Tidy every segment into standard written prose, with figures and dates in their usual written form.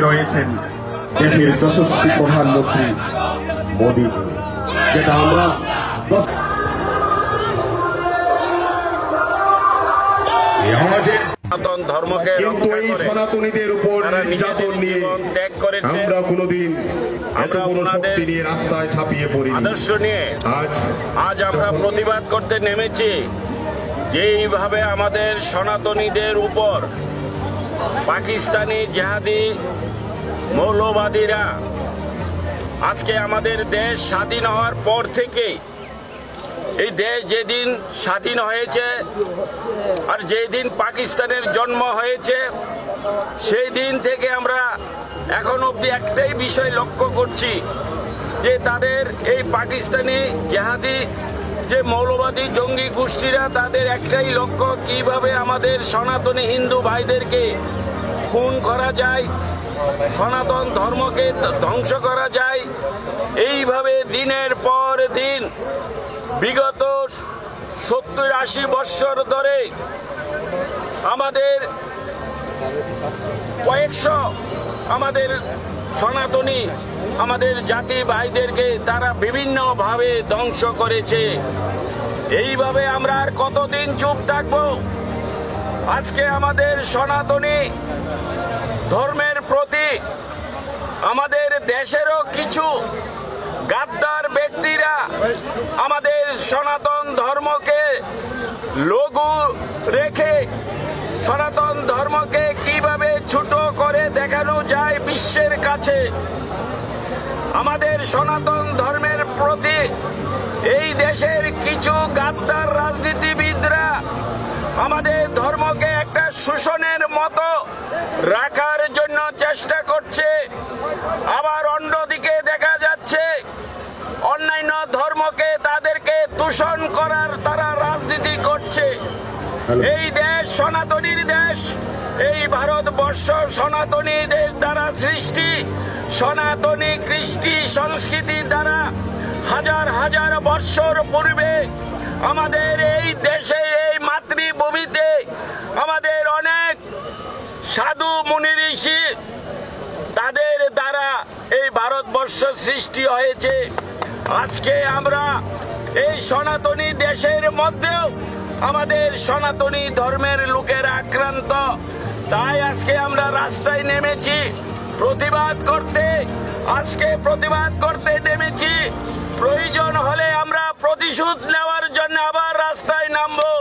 রয়েছেন দেশের যশস্বী প্রধানমন্ত্রী মোদীজি, যেটা আমরা সনাতন ধর্মকে কিন্তু এই সনাতনীদের উপর নির্যাতন নিয়ে ত্যাগ করেছে। আমরা কোনোদিন এত বড় শক্তি নিয়ে রাস্তায় ছাপিয়ে পড়ি আদর্শ নিয়ে আজ আমরা প্রতিবাদ করতে নেমেছি। যেইভাবে আমাদের সনাতনীদের উপর পাকিস্তানি জিহাদি মৌলবাদীরা আজকে আমাদের দেশ স্বাধীন হওয়ার পর থেকে, এই দেশ যেদিন স্বাধীন হয়েছে আর যেদিন পাকিস্তানের জন্ম হয়েছে, সেই দিন থেকে আমরা এখন অবধি একটাই বিষয় লক্ষ্য করছি যে তাদের এই পাকিস্তানি জিহাদি যে মৌলবাদী জঙ্গি গোষ্ঠীরা, তাদের একটাই লক্ষ্য কিভাবে আমাদের সনাতনী হিন্দু ভাইদেরকে খুন করা যায়, সনাতন ধর্মকে ধ্বংস করা যায়। এইভাবে দিনের পর দিন বিগত 70-80 বৎসর ধরে আমাদের কয়েকশো আমাদের সনাতনী আমাদের জাতি ভাইদেরকে তারা বিভিন্নভাবে ধ্বংস করেছে। এইভাবে আমরা আর কতদিন চুপ থাকব? আজকে আমাদের সনাতনী ধর্মের প্রতি আমাদের দেশেরও কিছু গাদ্দার ব্যক্তিরা আমাদের সনাতন ধর্মকে লঘু রেখে সনাতন ধর্মকে কিভাবে ছোট করে দেখানো যায় বিশ্বের কাছে, আমাদের সনাতন ধর্মের প্রতি এই দেশের কিছু গাদ্দার রাজনীতিবিদরা আমাদের ধর্মকে একটা শোষণের মতো রাখার জন্য চেষ্টা করছে। আবার অন্যদিকে দেখা যাচ্ছে অন্যান্য ধর্মকে তাদেরকে দূষণ করার তারা রাজনীতি করছে। এই দেশ সনাতনীর দেশ, এই ভারতবর্ষ সনাতনীদের দ্বারা সৃষ্টি, সনাতনী কৃষ্টি সংস্কৃতি দ্বারা হাজার হাজার বৎসর পূর্বে আমাদের এই দেশে এই মাতৃভূমিতে আমাদের অনেক সাধু মুনি ঋষি তাদের দ্বারা এই ভারতবর্ষ সৃষ্টি হয়েছে। আজকে আমরা এই সনাতনী দেশের মধ্যেও আমাদের সনাতনী ধর্মের লোকেরা আক্রান্ত, তাই আজকে আমরা রাস্তায় নেমেছি প্রতিবাদ করতে। আজকে প্রতিবাদ করতে নেমেছি, প্রয়োজন হলে আমরা প্রতিশোধ নেওয়ার জন্য আবার রাস্তায় নামবো।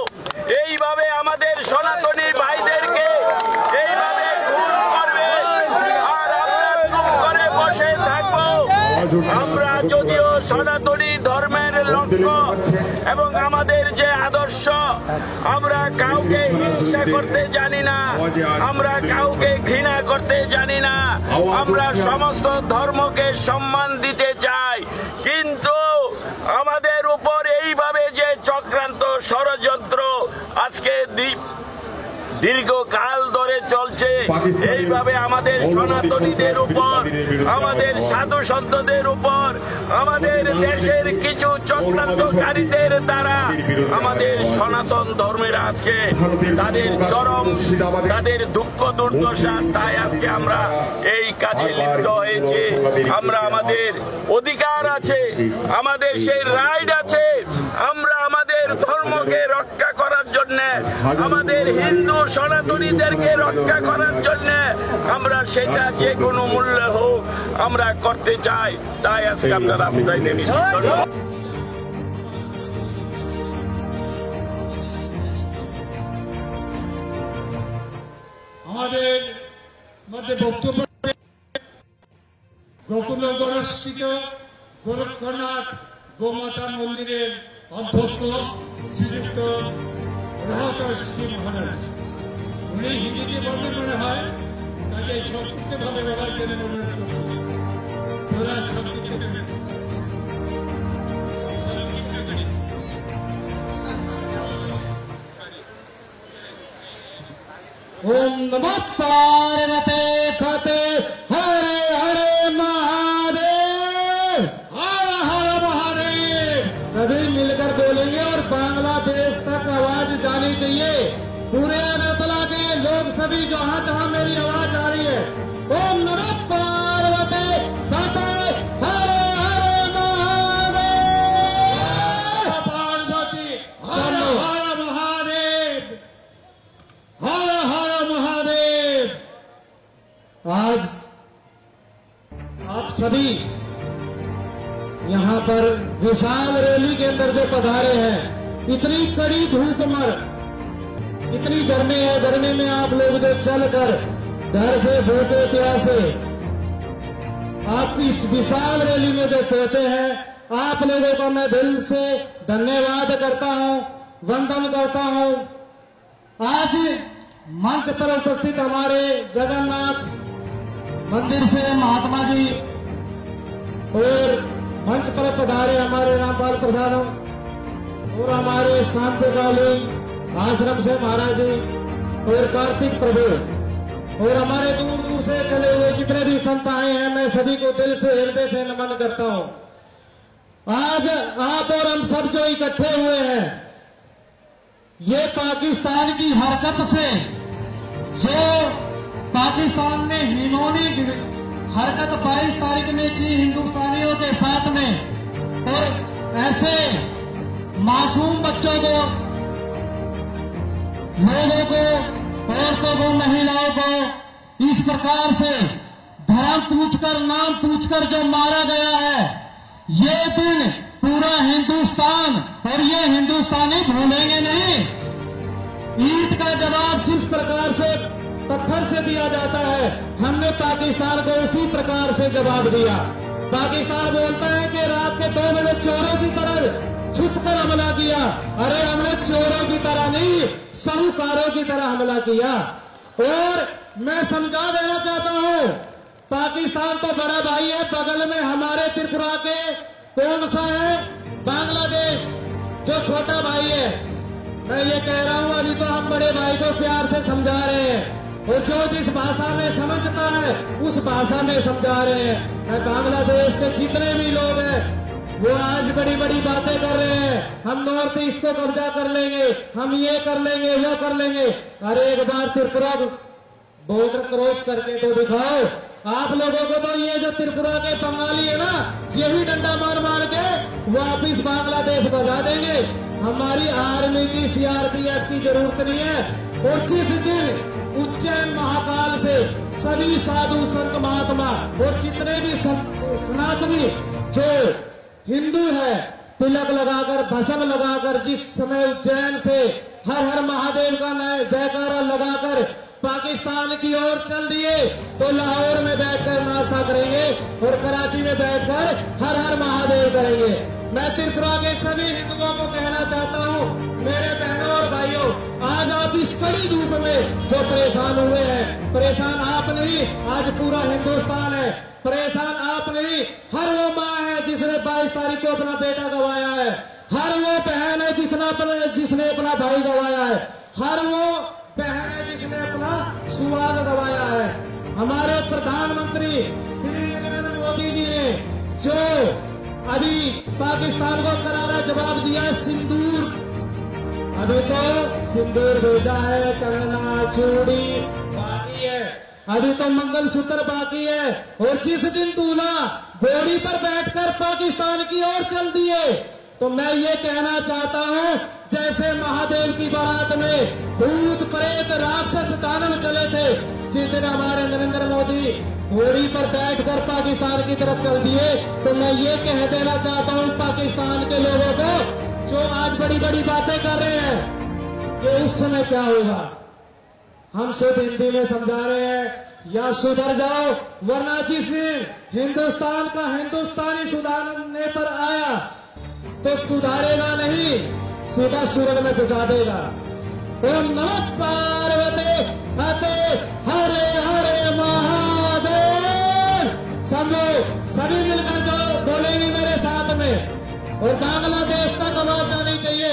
এইভাবে আমাদের সনাতনী ভাইদেরকে এইভাবে খুন করবে আর আমরা চুপ করে বসে থাকবো? আমরা যদিও সনাতনী ধর্মের লক্ষ্য এবং আমাদের যে আদর্শ, আমরা কাউকে হিংসা করতে জানি না, আমরা কাউকে ঘৃণা করতে জানি না, আমরা সমস্ত ধর্মকে সম্মান দিতে চাই। কিন্তু আমাদের উপর এইভাবে যে চক্রান্ত ষড়যন্ত্র আজকে দীর্ঘকাল ধরে চলছে, এইভাবে আমাদের সনাতনীদের উপর, আমাদের সাধু সন্তদের উপর, আমাদের দেশের কিছু চক্রান্তকারীদের দ্বারা আমাদের সনাতন ধর্মের আজকে তাদের চরম তাদের দুঃখ দুর্দশা, তাই আজকে আমরা এই কাজে লিপ্ত হয়েছি। আমরা আমাদের অধিকার আছে, আমাদের সেই রাইট আছে, আমরা আমাদের ধর্মকে রক্ষা করার জন্য, আমাদের হিন্দু সনাতনীদেরকে রক্ষা করার জন্য আমরা সেটা যে কোনো মূল্যে হোক আমরা করতে চাই। তাই আজকে আমরা রাস্তায় নেমেছি। আমাদের মধ্যে বক্তব্য গোকুলগড়স্থিত গোরক্ষনাথ গোমাতা মন্দিরের অধ্যক্ষ শ্রীযুক্ত রহতশ্রী মহারাজ, উনি হিন্দিতে বলতে মনে হয়, তাকে সংক্ষিপ্ত ভাবে বলার জন্য অনুরোধ করছি। ओम नमः पार्वती फते हरे हरे महादेव, हर हर महादेव। सभी मिलकर बोलेंगे और बांग्लादेश तक आवाज जानी चाहिए। पूरे अगरतला के लोग सभी जहां जहां मेरी आवाज आ रही है, ओम नमः आज आप सभी यहाँ पर विशाल रैली के अंदर जो पधारे हैं, इतनी कड़ी धूप मर, इतनी गर्मी है, गर्मी में आप लोग जो चलकर घर से भूखे प्यासे आप इस विशाल रैली में जो पहुंचे हैं, आप लोगों को मैं दिल से धन्यवाद करता हूं, वंदन करता हूं। आज मंच पर उपस्थित हमारे जगन्नाथ मंदिर से महात्मा जी और मंच पर पधारे हमारे रामपाल प्रसाद और हमारे शांतिकालीन आश्रम से महाराज जी और कार्तिक प्रभु और हमारे दूर दूर से चले हुए जितने भी संत आए हैं, मैं सभी को दिल से हृदय से नमन करता हूं। आज आप और हम सब जो इकट्ठे हुए हैं, ये पाकिस्तान की हरकत से, जो पाकिस्तान ने हीनोनी हरकत 22 तारीख में की हिंदुस्तानियों के साथ में, और ऐसे मासूम बच्चों को, लोगों को, औरतों को, महिलाओं को इस प्रकार से धर्म पूछकर, नाम पूछकर जो मारा गया है, ये दिन पूरा हिंदुस्तान और ये हिंदुस्तानी भूलेंगे नहीं। ईद का जवाब जिस प्रकार से पत्थर से दिया जाता है, हमने पाकिस्तान को उसी प्रकार से जवाब दिया। पाकिस्तान बोलता है कि रात के 2 बजे चोरों की तरह छुपकर हमला किया। अरे हमने चोरों की तरह नहीं, साहूकारों की तरह हमला किया। और मैं समझा देना चाहता हूं, पाकिस्तान तो बड़ा भाई है, बगल में हमारे त्रिपुरा के कौन सा है, बांग्लादेश जो छोटा भाई है। मैं ये कह रहा हूं, अभी तो हम बड़े भाई को प्यार से समझा रहे हैं, और जो जिस भाषा में समझता है उस भाषा में समझा रहे हैं। मैं बांग्लादेश के जितने भी लोग हैं, वो आज बड़ी बड़ी बातें कर रहे हैं, हम नॉर्थ ईस्ट को कब्जा कर लेंगे, हम ये कर लेंगे, वो कर लेंगे। अरे एक बार त्रिपुरा बॉर्डर क्रॉस करके तो दिखाओ। आप लोगों को तो ये जो त्रिपुरा के बंगाली है ना, यही डंडा मार मार के वापिस बांग्लादेश भगा देंगे। हमारी आर्मी की, सीआरपीएफ की जरूरत नहीं है। और जिस दिन उज्जैन महाकाल से सभी साधु संत महात्मा और जितने भी सनातनी जो हिंदू है, तिलक लगाकर, भस्म लगाकर, जिस समय उज्जैन से हर हर महादेव का जयकारा लगाकर पाकिस्तान की ओर चल दिए, तो लाहौर में बैठकर नाश्ता करेंगे और कराची में बैठकर हर हर महादेव करेंगे। मैं त्रिपुरा के सभी हिंदुओं को कहना चाहता हूं, मेरे बहनों और भाइयों, आज आप इस कड़ी धूप में जो परेशान हुए हैं, परेशान आप नहीं, आज पूरा हिंदुस्तान है। परेशान आप नहीं, हर वो माँ है जिसने 22 तारीख को अपना बेटा गंवाया है, हर वो बहन है जिसने अपना भाई गंवाया है, हर वो बहन है जिसने अपना सुहाग गंवाया है। हमारे प्रधानमंत्री श्री नरेंद्र मोदी जी ने जो अभी पाकिस्तान को करारा जवाब दिया है, सिंदूर, अभी तो सिंदूर भेजा है, कंगना चूड़ी बाकी है, अभी तो मंगलसूत्र बाकी है। और जिस दिन दूल्हा घोड़ी पर बैठकर पाकिस्तान की ओर चल दिए, तो मैं ये कहना चाहता हूं, जैसे महादेव की बारात में भूत प्रेत राक्षस दानव चले थे, जिस दिन हमारे नरेंद्र मोदी घोड़ी पर बैठकर पाकिस्तान की तरफ चल दिए, तो मैं ये कह देना चाहता हूं पाकिस्तान के लोगों को, जो आज बड़ी बड़ी बातें कर रहे हैं, कि उस समय क्या होगा। हम शुद्ध हिंदी में समझा रहे हैं, या सुधर जाओ, वरना जिस दिन हिंदुस्तान का हिंदुस्तानी सुधारने पर आया तो सुधारेगा नहीं, सीधा सूरज में पहुंचा देगा। ओम नमः पार्वती हते हरे हरे महादेव। सब लोग सभी मिलकर जो बोलेंगे मेरे साथ में, और बांग्लादेश तक आवाज आनी चाहिए।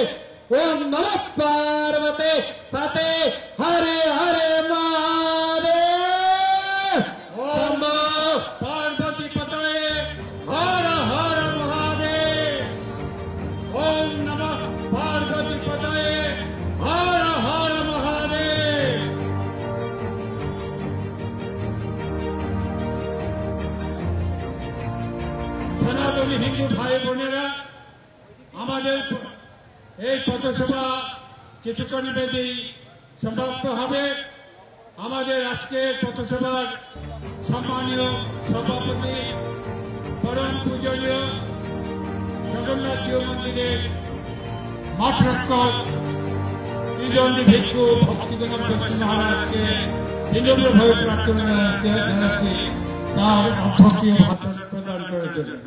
ओम नमः पार्वती हते हरे हरे महादेव। ओम पार्वती पतये हर हर महादेव। ओम नमः पार्वती पतये हर हर महादेव। সনাতনী হিন্দু ভাই বোনেরা, আমাদের এই পথসভা কিছুক্ষণের মধ্যেই সমাপ্ত হবে। আমাদের আজকের পথসভার সম্মানীয় সভাপতি পরম পূজনীয় জগন্নাথ জিউ মন্দিরের মঠ রক্ষক ত্রিদণ্ডী ভিক্ষু ভক্তিগণ বৈষ্ণব মহারাজকে বিনম্রভাবে প্রার্থনা জানাচ্ছি তার অধ্যক্ষীয় ভাষণ প্রদান করার জন্য।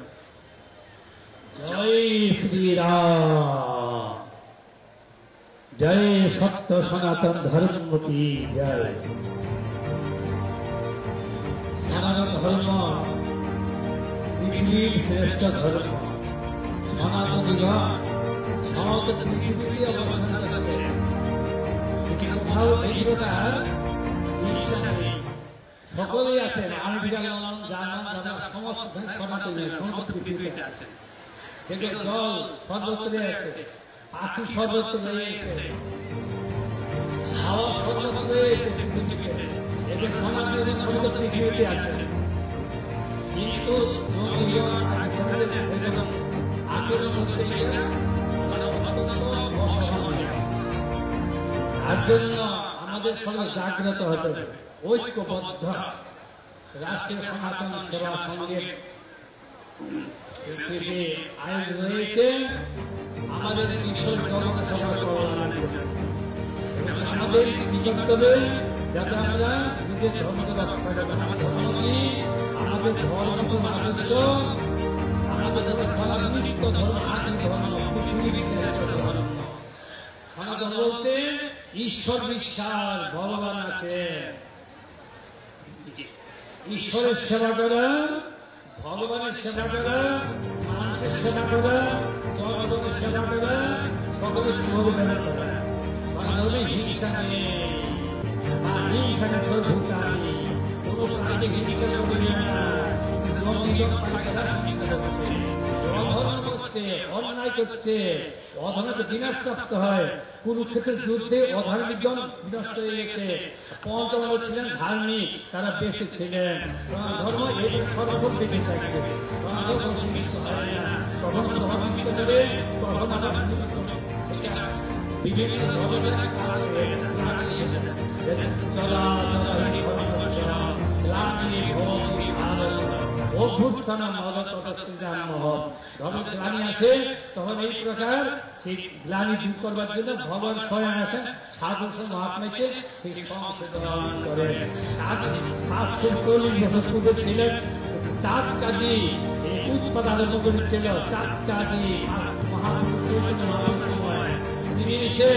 জয় শ্রীরাম, জয় সত্য সনাতন ধর্ম কি জয়। সনাতন ধর্ম পৃথিবীর শ্রেষ্ঠ ধর্ম। সনাতনীগণ সমগ্র পৃথিবীতে অবস্থান করছে, কোথাও এই প্রকার হিংসা নেই। সকলেই আছেন, আমেরিকা, লন্ডন, জার্মান, সমস্ত সনাতনী সমস্ত পৃথিবীতে আছেন। কিন্তু জল সর্বত্র আছে, পাখি সর্বত্র রয়েছে, হাওয়া সর্বত্র রয়েছে পৃথিবীতে, এবং সনাতনী সমস্ত পৃথিবীতে আছে। কিন্তু আন্দোলন হচ্ছে সেটা মানে অসহায়। তার জন্য আমাদের সবাই জাগ্রত হতে হবে, ঐক্যবদ্ধ। রাষ্ট্রীয় সনাতন সেবা সঙ্গে আইন রয়েছে আমাদের ঈশ্বর জগৎ সেবা করার জন্য। আমাদের বিকল্পে যাতে আমরা নিজের ধর্মকে রক্ষা করবো। আমার ধর্ম কি? আমাদের ধর্ম তো আদর্শ, আমাদের সনাতনিক ধর্ম, আদি ধর্ম, পৃথিবীর শ্রেষ্ঠ ধর্ম। সনাতন বলতে ঈশ্বর বিশ্বাস, ভগবান আছে। ঈশ্বরের সেবা করা, ভগবানের সেবা করা, মানুষের সেবা করা, জনগণের সেবা করা, সকলের সহযোগিতা করা। সনাতনে হিংসা নেই, হিংসা নেই, সভ্যতা নেই, কোনো প্রাণীকে হিংসা করি না। অন্যায় করছে, অধর্মকে বিনাশপ্রাপ্ত হয়। কুরুক্ষেত্রের যুদ্ধে অধার্মিকগণ বিনষ্ট হয়ে গেছে। পঞ্চম ছিলেন ধার্মিক, তারা বেঁচে ছিলেন। ধর্ম এই সর্বক্ষণ বেঁচে থাকবে, কখনো ধর্ম নিষ্ঠা করে, কখনো বিভিন্ন ধর্মের অভ্যুত্থান ধর্মের গ্লানি আসে, তখন এই প্রকার সেই গ্লানি দূর করবার জন্য ভগবান স্বয়ং আসেন, সাধু মহাত্মা এসে সেই সংশোধন করেন। 540 বছর পূর্বে ছিলেন তাঁত কাজী, উৎপাদ আরম্ভ করেছিল তাঁত কাজী মহাপুরুষ। তিনি এসে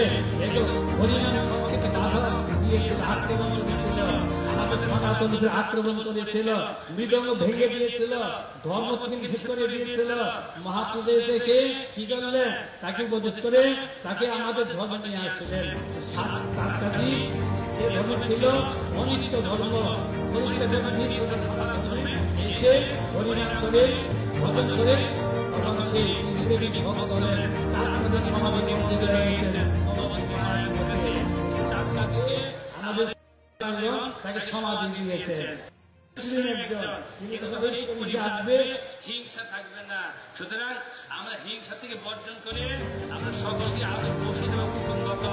হরিনাম সংকেত বাধা দিয়েছিল, আক্রমণ করেছিল, আমাদের সনাতনীদের আক্রমণ করেছিল, মৃদঙ্গ ভেঙে দিয়েছিল, ধর্ম ধ্বংস করে দিয়েছিল। মহাপুরুষ থেকে কি করলেন? তাকে উপদেশ করে তাকে আমাদের ধর্ম নিয়ে আসছিলেন। যে ধর্ম ছিল অনিত্য ধর্ম, এসে হরিনাম করে ভজন করে সেই ভক্ত করেন। তারপরে সমাধি মন্দিরে রয়েছেন আমাদের তাকে সমাধি দিয়েছেন। হিংসা থাকবে না। সুতরাং আমরা হিংসা থেকে বর্জন করে আমরা সকলকে আদর বসে দেওয়া কুটুম্বক,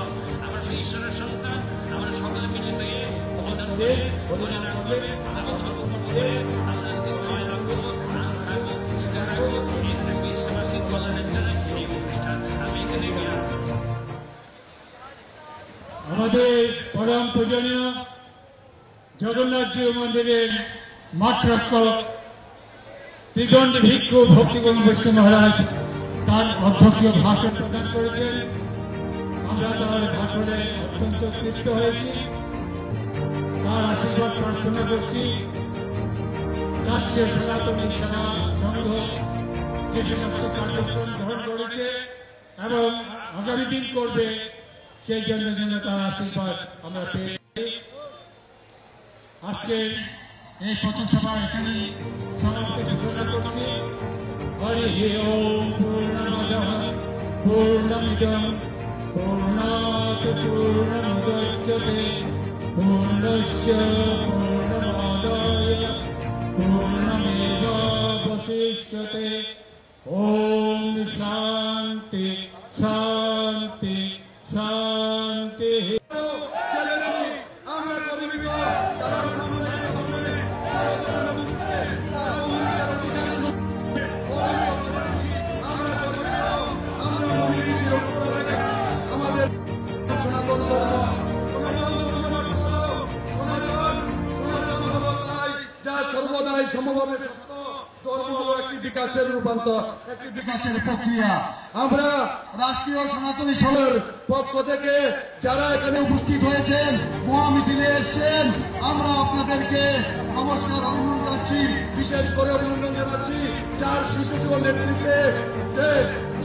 আমরা সেই ঈশ্বরের সন্তান, আমরা সকলে মিলে থেকে অবদান করে অবদান করবে, আমরা ধর্ম করবে, আমরা যে জয় রাখবো, আনন্দ থাকবো, সেটা রাখবো। এখানে বিশ্ববাসীর কল্যাণের জন্য এই অনুষ্ঠান আমি এখানে আমাদের পরম পূজনীয় জগন্নাথ জিউ মন্দিরের মঠ রক্ষক ত্রিদণ্ডী ভিক্ষু ভক্তিগণ বৈষ্ণব মহারাজ তার অধ্যক্ষীয় ভাষণ প্রদান করেছেন। আমরা তার ভাষণে অত্যন্ত তৃপ্ত হয়েছি, তার আশীর্বাদ প্রার্থনা করছি। রাষ্ট্রীয় সনাতনী সেবা সংঘ যে সমস্ত কার্যক্রম গ্রহণ করেছে এবং আগামী দিন করবে, সেই জন্য যেন তার আশীর্বাদ আমরা পেয়ে। আজকে এই পথসভা এখানে সমাপ্তি ঘোষণা করছি। হরি ওম পূর্ণমদঃ পূর্ণমিদং পূর্ণাৎ পূর্ণমুদচ্যতে পূর্ণস্য পূর্ণমাদায় পূর্ণমেবাবশিষ্যতে। ওম শান্তি শান্তি শান্তি। আমরা গরিব, কারণ আমরা যা সর্বদাই সমভাবে সত্য। ধর্ম হলো একটি বিকাশের রূপান্তর, একটি বিকাশের প্রক্রিয়া। আমরা রাষ্ট্রীয় সনাতনী সভার পক্ষ থেকে যারা এখানে উপস্থিত হয়েছেন, মহামিছিলে এসেছেন, আমরা আপনাদেরকে নমস্কার, অভিনন্দন জানাচ্ছি। বিশেষ করে অভিনন্দন জানাচ্ছি যার সুযোগ্য নেতৃত্বে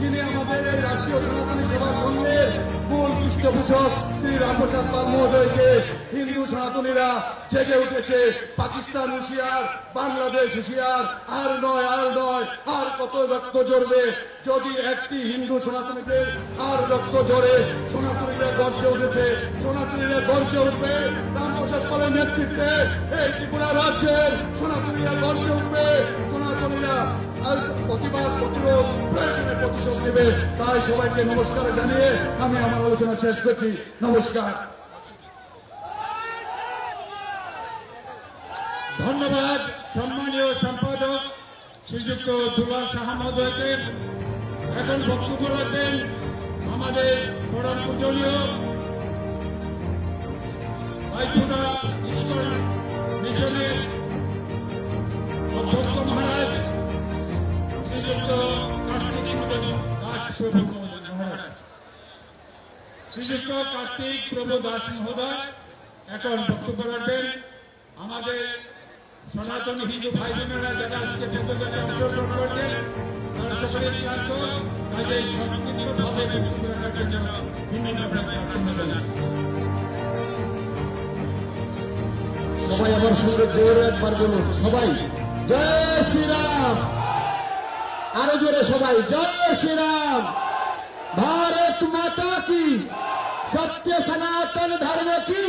যিনি আমাদের এই রাষ্ট্রীয় সনাতনী সেবা সংঘের মূল পৃষ্ঠপোষক শ্রী রামপ্রসাদ পাল মহোদয়কে। হিন্দু সনাতনীরা জেগে উঠেছে, পাকিস্তান হুঁশিয়ার, বাংলাদেশ হুঁশিয়ার, আর নয় আর নয়, আর কত রক্ত ঝরবে। যদি একটি হিন্দু সনাতনীদের আর রক্ত ঝরে, সনাতনীরা গর্জে উঠেছে, সনাতনীরা গর্জে উঠবে রামপ্রসাদ পালের নেতৃত্বে। এই ত্রিপুরা রাজ্যের সনাতনীরা গর্জে উঠবে, সনাতনীরা আর প্রতিবাদ প্রতিরোধ প্রয়োজনে প্রতিশোধ নেবে। তাই সবাইকে নমস্কার জানিয়ে আমি আমার আলোচনা শেষ করছি। নমস্কার। ধন্যবাদ সম্মানীয় সম্পাদক শ্রীযুক্ত দুলাল সাহা মহোদয়কে। এখন বক্তব্য রাখবেন আমাদের পরম পূজনীয় ভাইফোঁটা ইস্কন মিশনের অধ্যক্ষ মহারাজ শ্রীযুক্ত কার্তিক দাস প্রভু মহারাজ। শ্রীযুক্ত কার্তিক প্রভু দাস মহোদয় এখন বক্তব্য রাখবেন। আমাদের সনাতন হিন্দু ভাই বোনেরা যারা আজকে প্রতিযোগিতায় অংশগ্রহণ করছেন তারা সকলেই ক্লান্ত, কাজেই সংক্ষিপ্তভাবে বক্তব্য রাখার জন্য বিনম্রভাবে প্রার্থনা জানাই। সবাই আমার সঙ্গে জোরে একবার বলুন, সবাই জয় শ্রীরাম। আরো জোরে সবাই জয় শ্রীরাম। ভারত মাতা কি, সত্য সনাতন ধর্ম কি।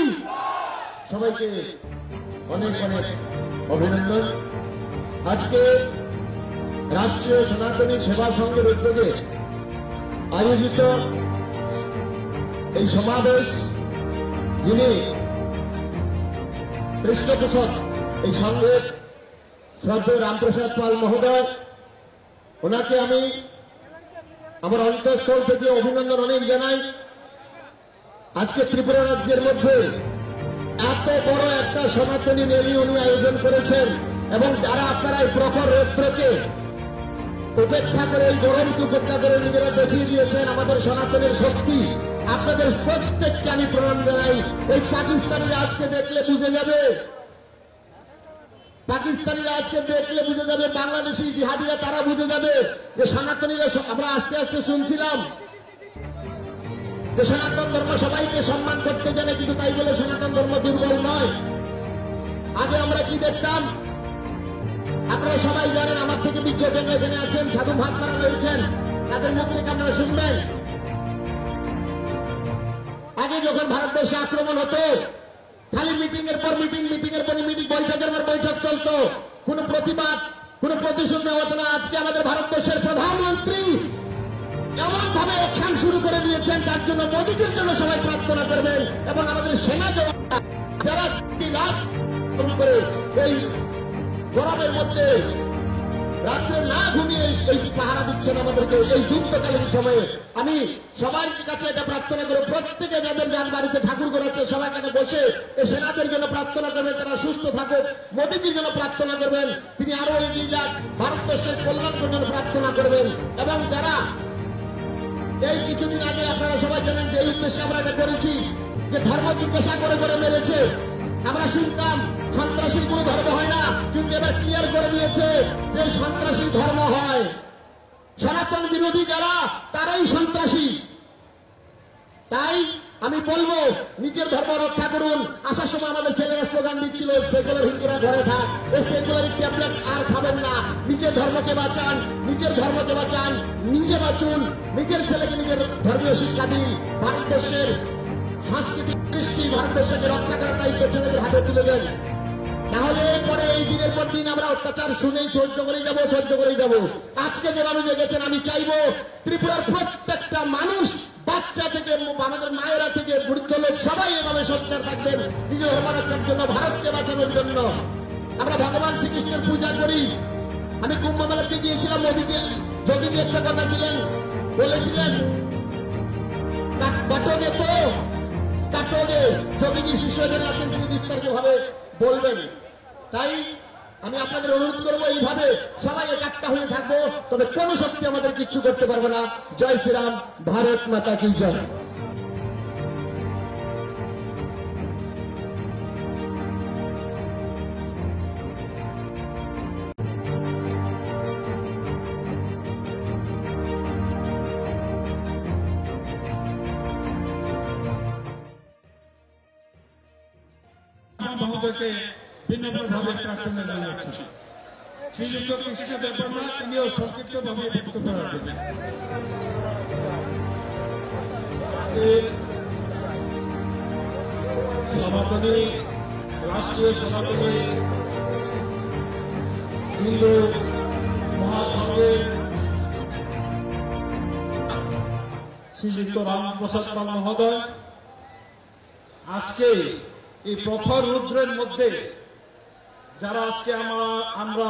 সবাইকে অনেক অনেক অভিনন্দন। আজকে রাষ্ট্রীয় সনাতনী সেবা সংঘের উদ্যোগে আয়োজিত এই সমাবেশ, যিনি পৃষ্ঠপোষক এই সংঘের শ্রদ্ধেয় রামপ্রসাদ পাল মহোদয়, ওনাকে আমি আমার অন্তঃস্থল থেকে অভিনন্দন অনেক জানাই। আজকে ত্রিপুরা রাজ্যের মধ্যে এত বড় একটা সনাতনী র্যালি উনি আয়োজন করেছেন, এবং যারা আপনারা এই প্রখর রৌদ্রকে উপেক্ষা করে, এই গরমকে উপেক্ষা করে নিজেরা দেখিয়ে দিয়েছেন আমাদের সনাতনের শক্তি। আপনাদের প্রত্যেককে আমি প্রণাম জানাই। ওই পাকিস্তানিরা আজকে দেখলে বুঝে যাবে, পাকিস্তানিরা আজকে দেখলে বুঝে যাবে, বাংলাদেশি জিহাদিরা তারা বুঝে যাবে যে সনাতনীরা। আমরা আস্তে আস্তে শুনছিলাম যে সনাতন ধর্ম সবাইকে সম্মান করতে জানে, কিন্তু তাই বলে সনাতন ধর্ম দুর্বল নয়। আগে আমরা কি দেখতাম, আপনারা সবাই জানেন, আমার থেকে বিজ্ঞজন এখানে আছেন, সাধু মহাত্মারা রয়েছেন, তাদের মুখ থেকে আপনারা শুনবেন। আগে যখন ভারতবর্ষে আক্রমণ হতো, খালি মিটিং এর পর মিটিং, মিটিং এর পর মিটিং, বৈঠকের পর বৈঠক চলতো, কোন প্রতিবাদ, কোন প্রতিশোধ নেওয়া হতো না। আজকে আমাদের ভারতবর্ষের প্রধানমন্ত্রী এমন ভাবে অ্যাকশন শুরু করে দিয়েছেন, তার জন্য মোদীজির জন্য সবাই প্রার্থনা করবেন। এবং আমাদের সেনা জওয়ানরা যারা রাত করে এই গরমের মধ্যে রাত্রে না ঘুমিয়ে এই পাহারা দিচ্ছেন আমাদেরকে এই যুদ্ধকালীন সময়ে, আমি সবার কাছে এটা প্রার্থনা করব, প্রত্যেকে যাদের যার বাড়িতে ঠাকুর করেছে সবাই এখানে বসে এই সেনাদের জন্য প্রার্থনা করবেন, তারা সুস্থ থাকুক। মোদীজির জন্য প্রার্থনা করবেন, তিনি আরো এগিয়ে যাক, ভারতবর্ষের কল্যাণের জন্য প্রার্থনা করবেন। এবং যারা এই কিছুদিন আগে আপনারা সবাই জানেন যে এই উদ্দেশ্যে আমরা এটা করেছি, যে ধর্ম জিজ্ঞাসা করে করে মেরেছে। আমরা শুনতাম সন্ত্রাসীর কোনো ধর্ম হয় না, কিন্তু এবার ক্লিয়ার করে দিয়েছে যে সন্ত্রাসী ধর্ম হয়, সনাতন বিরোধী যারা তারাই সন্ত্রাসী। তাই আমি বলবো নিজের ধর্ম রক্ষা করুন। আসার সময় আমাদের ছেলেরা স্লোগান দিচ্ছিল, সেকুলার হিন্দুরা ঘরে থাক, এই সেকুলার ট্যাবলেট আর খাবেন না, নিজের ধর্মকে বাঁচান, নিজের ধর্মকে বাঁচান, নিজে বাঁচুন, নিজের ছেলেকে নিজের ধর্মীয় শিক্ষা দিন। ভারতবর্ষের সাংস্কৃতিক কৃষ্টি, ভারতবর্ষকে রক্ষা করার দায়িত্ব ছেলেদের হাতে তুলে দেন। তাহলে পরে এই দিনের পর দিন আমরা অত্যাচার শুনেই সহ্য করেই যাবো, সহ্য করেই যাবো। আজকে যেভাবে জেগেছেন, আমি চাইবো ত্রিপুরার প্রত্যেকটা মানুষ, বাচ্চা থেকে আমাদের মায়েরা থেকে বৃদ্ধ লোক সবাই এভাবে সোচ্চার থাকবেন নিজের ধর্ম রক্ষার জন্য, ভারতকে বাঁচানোর জন্য। আমরা ভগবান শ্রীকৃষ্ণের পূজা করি। আমি কুম্ভ মেলাতে গিয়েছিলাম, মোদীজি যোগীজি একটা কথা ছিলেন, বলেছিলেন কাটোগে তো কাটোগে। যোগীজি শিষ্য যারা আছেন তিনি বিস্তারিত ভাবে বলবেন। তাই আমি আপনাদের অনুরোধ করবো এইভাবে সবাই একাত্তা হয়ে থাকবো, তবে কোনো শক্তি আমাদের কিচ্ছু করতে পারবে না। জয় শ্রীরাম, ভারত মাতা কি জয়। মহোদয়কে বিনম্রভাবে প্রার্থনা জানাচ্ছি। শ্রীযুক্ত কৃষ্ণ দেববর্মা তিনিও সংক্ষিপ্তভাবে বক্তব্য রাখবেন। সভাপতি, রাষ্ট্রীয় সভাপতি, হিন্দু মহাসংঘের শ্রীযুক্ত রামপ্রসাদ পাল মহোদয়, আজকে এই প্রখর রুদ্রের মধ্যে যারা আজকে আমরা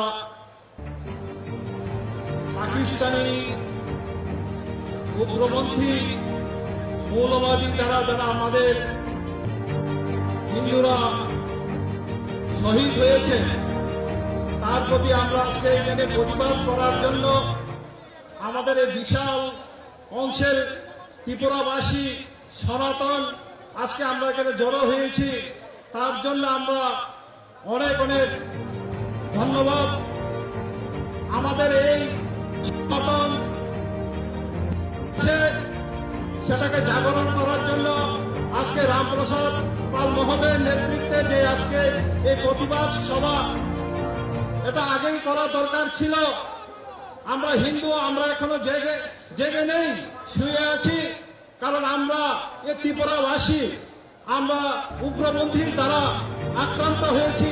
পাকিস্তানি উগ্রপন্থী মৌলবাদী যারা আমাদের হিন্দুরা শহীদ হয়েছে, তার প্রতি আমরা আজকে এখানে প্রতিবাদ করার জন্য আমাদের এই বিশাল অংশের ত্রিপুরাবাসী সনাতন আজকে আমরা এখানে জড়ো হয়েছি। তার জন্য আমরা অনেক অনেক ধন্যবাদ। আমাদের এই সনাতন সেটাকে জাগরণ করার জন্য আজকে রামপ্রসাদ পাল মহোদয়ের নেতৃত্বে যে আজকে এই প্রতিবাদ সভা, এটা আগেই করা দরকার ছিল। আমরা হিন্দু, আমরা এখনো জেগে নেই, শুয়ে আছি, কারণ আমরা এই ত্রিপুরাবাসী আমরা উগ্রপন্থী দ্বারা আক্রান্ত হয়েছি।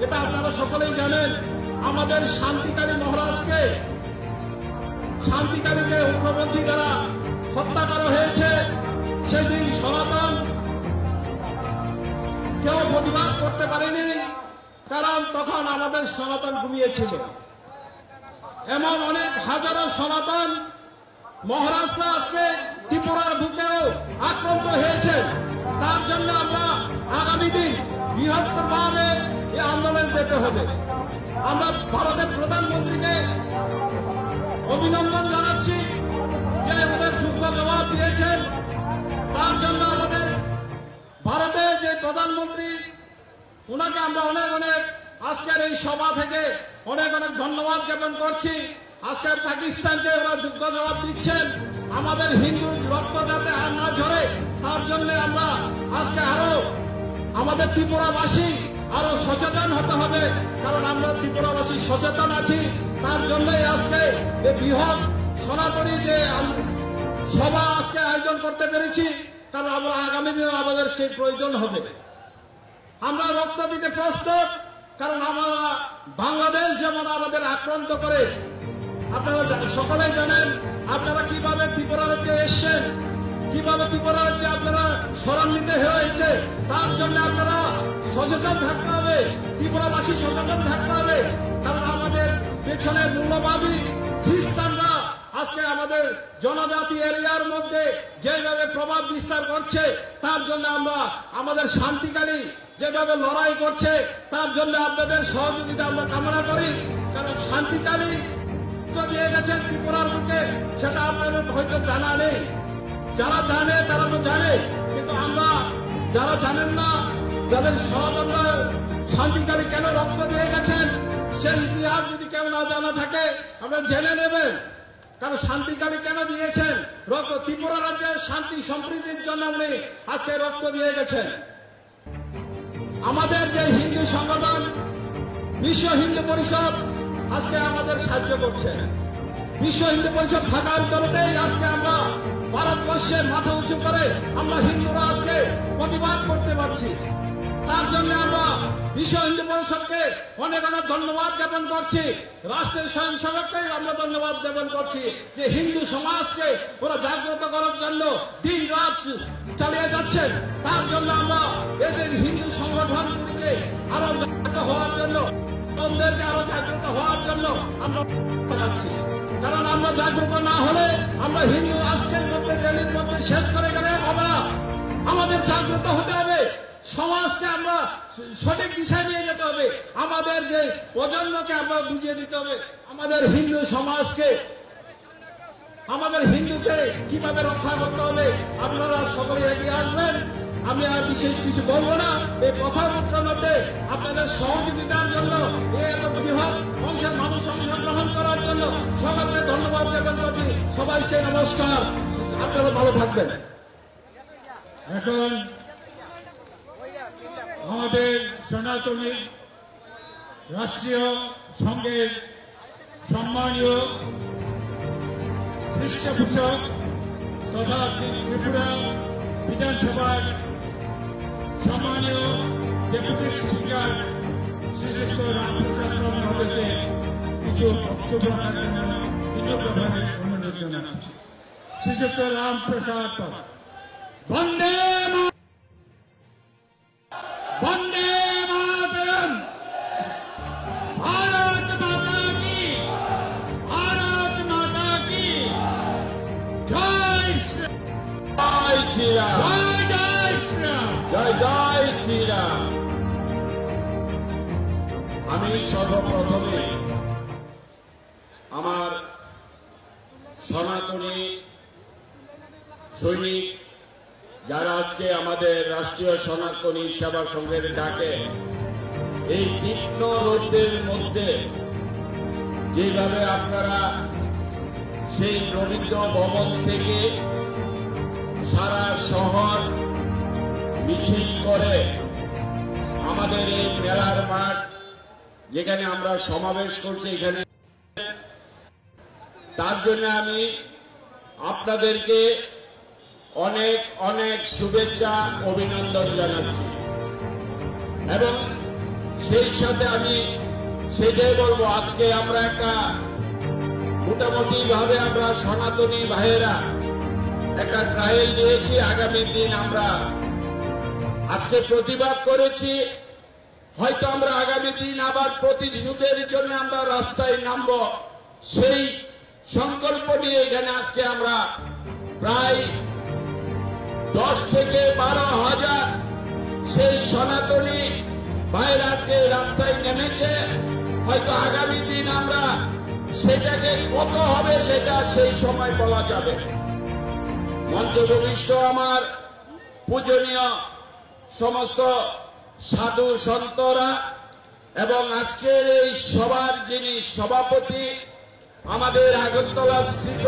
এটা আপনারা সকলেই জানেন। আমাদের শান্তিকারী মহারাজকে উগ্রপন্থী দ্বারা হত্যা করা হয়েছে। সেদিন সনাতন কেউ প্রতিবাদ করতে পারেনি, কারণ তখন আমাদের সনাতন ঘুমিয়েছিল। এমন অনেক হাজারো সনাতন মহারাজরা আজকে ত্রিপুরার বুকেও আক্রান্ত হয়েছে। তার জন্য আমরা আগামী দিন বৃহত্তরভাবে এই আন্দোলন যেতে হবে। আমরা ভারতের প্রধানমন্ত্রীকে অভিনন্দন জানাচ্ছি যে ওদের যোগ্য জবাব দিয়েছেন। তার জন্য আমাদের ভারতের যে প্রধানমন্ত্রী, ওনাকে আমরা অনেক অনেক আজকের এই সভা থেকে অনেক অনেক ধন্যবাদ জ্ঞাপন করছি। আজকে পাকিস্তানকে ওরা যোগ্য জবাব দিচ্ছেন। আমাদের হিন্দু রক্ত যাতে আর না ঝরে, তার জন্য আমরা আজকে আরো আমাদের ত্রিপুরাবাসী আরো সচেতন হতে হবে, কারণ আমরা ত্রিপুরাবাসী সচেতন আছি। তার জন্যই আজকে এই বৃহৎ সনাতনী যে সভা আজকে আয়োজন করতে পেরেছি, কারণ আমরা আগামী দিনে আমাদের সেই প্রয়োজন হবে। আমরা রক্ত দিতে প্রস্তুত, কারণ আমরা বাংলাদেশ যেমন আমাদের আক্রান্ত করে, আপনারা সকলেই জানেন আপনারা কিভাবে ত্রিপুরা রাজ্যে এসছেন, কিভাবে ত্রিপুরা রাজ্যে আপনারা স্মরণিত হয়েছে। তার জন্য আপনারা সচেতন থাকতে হবে, ত্রিপুরাবাসী সচেতন থাকতে হবে, কারণ আমাদের পেছনে মূল্যবাদী খ্রিস্টানরা আজকে আমাদের জনজাতি এরিয়ার মধ্যে যেভাবে প্রভাব বিস্তার করছে, তার জন্য আমরা আমাদের শান্তিকারী যেভাবে লড়াই করছে, তার জন্য আপনাদের সহযোগিতা আমরা কামনা করি। কারণ শান্তিকারী দিয়ে গেছেন ত্রিপুরার বুকে, সেটা আপনাদের হয়তো জানা নেই। যারা জানে তারা তো জানে, কিন্তু আমরা যারা জানেন না, যাদের সনাতনরা শান্তিকারী কেন রক্ত দিয়ে গেছেন, সেই ইতিহাস যদি কেউ না জানা থাকে আমরা জেনে নেবেন। কারণ শান্তিকারী কেন দিয়েছেন রক্ত, ত্রিপুরা রাজ্যের শান্তি সম্প্রীতির জন্য উনি আজকে রক্ত দিয়ে গেছেন। আমাদের যে হিন্দু সংগঠন বিশ্ব হিন্দু পরিষদ আজকে আমাদের সাহায্য করছে। বিশ্ব হিন্দু পরিষদ থাকার কারণেই আজকে আমরা ভারতবর্ষের মাথা উঁচু করে আমরা হিন্দুরা আজকে প্রতিবাদ করতে পারছি। তার জন্য আমরা বিশ্ব হিন্দু পরিষদকে অনেক অনেক ধন্যবাদ জ্ঞাপন করছি। রাষ্ট্রের স্বয়ংসেবককে আমরা ধন্যবাদ জ্ঞাপন করছি যে হিন্দু সমাজকে ওরা জাগ্রত করার জন্য দিন রাত চালিয়ে যাচ্ছেন। তার জন্য আমরা এদের হিন্দু সংগঠনগুলিকে আরো জাগ্রত হওয়ার জন্য, অন্যদেরকে আরো জাগ্রত হওয়ার জন্য আমরা যাচ্ছি। কারণ আমরা জাগ্রত না হলে আমরা হিন্দু আজকের মধ্যে রেলের মধ্যে শেষ করে গেলে হবে না। আমাদের জাগ্রত হতে হবে। সমাজকে আমরা সঠিক দিশা নিয়ে যেতে হবে, আমাদের যে প্রজন্মকে আমরা বুঝিয়ে দিতে হবে আমাদের হিন্দু সমাজকে, আমাদের হিন্দুকে কিভাবে রক্ষা করতে হবে। আপনারা সকলে এগিয়ে আসবেন, আমি আর বিশেষ কিছু বলবো না। এই কথাবার্তার মধ্যে আপনাদের সহযোগিতার জন্য, এই এত বৃহৎ অংশের মানুষ অংশগ্রহণ করার জন্য সকলকে ধন্যবাদ জ্ঞাপন করছি। সবাইকে নমস্কার, আপনারা ভালো থাকবেন। এখন আমাদের সনাতনী রাষ্ট্রীয় সংঘের সম্মানীয় পৃষ্ঠপোষক তথা ত্রিপুরা বিধানসভার সম্মানীয় ডেপুটি স্পিকার শ্রীযুক্ত রামপ্রসাদ মহোদয়কে কিছু বক্তব্য রাখার জন্য বিনম্রভাবে অনুরোধ জানাচ্ছি। শ্রীযুক্ত রামপ্রসাদ, বন্দে বন্দে মাতরম, ভারত মাতা কি, ভারত মাতা কি জয় শ্রী, জয় শ্রীরাম, জয় জয় শ্রীরাম। জয় জয় শ্রীরাম। আমি সর্বপ্রথমে আমার সনাতনী সৈনিক যারা আজকে আমাদের রাষ্ট্রীয় সনাতনী সেবা সংঘের ডাকে এই তীক্ষ্ণ রোদের মধ্যে যেভাবে আপনারা সেই রবীন্দ্র ভবন থেকে সারা শহর মিছিল করে আমাদের এই মেলার মাঠ যেখানে আমরা সমাবেশ করছি এখানে, তার জন্য আমি আপনাদেরকে অনেক অনেক শুভেচ্ছা অভিনন্দন জানাচ্ছি। এবং সেই সাথে আমি সেটাই বলবো, আজকে আমরা একটা মোটামুটি ভাবে আমরা সনাতনী ভাইয়েরা একটা ট্রায়াল দিয়েছি। আগামী দিন আমরা আজকে প্রতিবাদ করেছি, হয়তো আমরা আগামী দিন আবার প্রতিশোধের জন্য আমরা রাস্তায় নামবো, সেই সংকল্প নিয়ে এখানে আজকে আমরা প্রায় 10 থেকে 12,000 সেই সনাতনী ভাইয়ের আজকে রাস্তায় নেমেছে। হয়তো আগামী দিন আমরা সেটাকে কত হবে সেটা সেই সময় বলা যাবে। মঞ্চভূমিষ্ঠ আমার পূজনীয় সমস্ত সাধু সন্তরা এবং আজকের এই সভার যিনি সভাপতি আমাদের আগরতলা স্থিত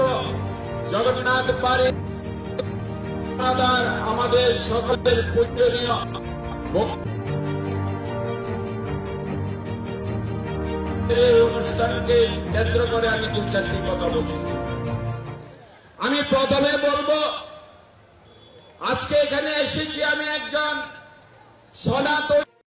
জগন্নাথ বাড়ি আমাদের সকলের পূজনীয় অনুষ্ঠানকে কেন্দ্র করে আমি 2-4টি কথা বলছি। আমি প্রথমে বলবো, আজকে এখানে এসেছি আমি একজন সনাতন